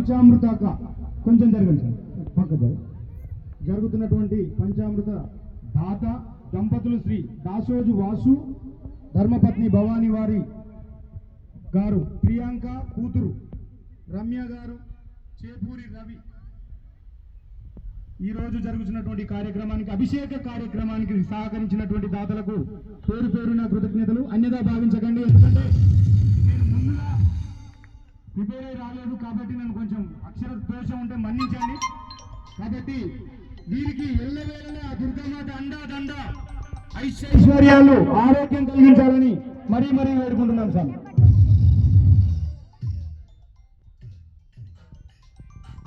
పంచామృత కొంచెం జరగండి సార్ పక్క జరుగుతున్నటువంటి పంచామృత దాత దంపతులు శ్రీ దాసోజు వాసు ధర్మపత్ని భవానీ వారి గారు ప్రియాంక కూతురు రమ్య గారు చేపూరి రవి ఈ రోజు జరుగుతున్నటువంటి కార్యక్రమానికి అభిషేక కార్యక్రమానికి సహకరించినటువంటి దాతలకు పేరు పేరున కృతజ్ఞతలు. అన్యదా భావించకండి, ఎందుకంటే నేను ముందుగా ప్రిపేర్ అయి రాలేదు కాబట్టి నన్ను కొంచెం అక్షర దోషం ఉంటే మన్నించండి. కాబట్టి వీరికి ఎల్లవేళలా ఆ దుర్గామాత అండా దండ ఐశ్వర్యాలు ఆరోగ్యం కలిగించాలని మరీ వేడుకుంటున్నాం సార్.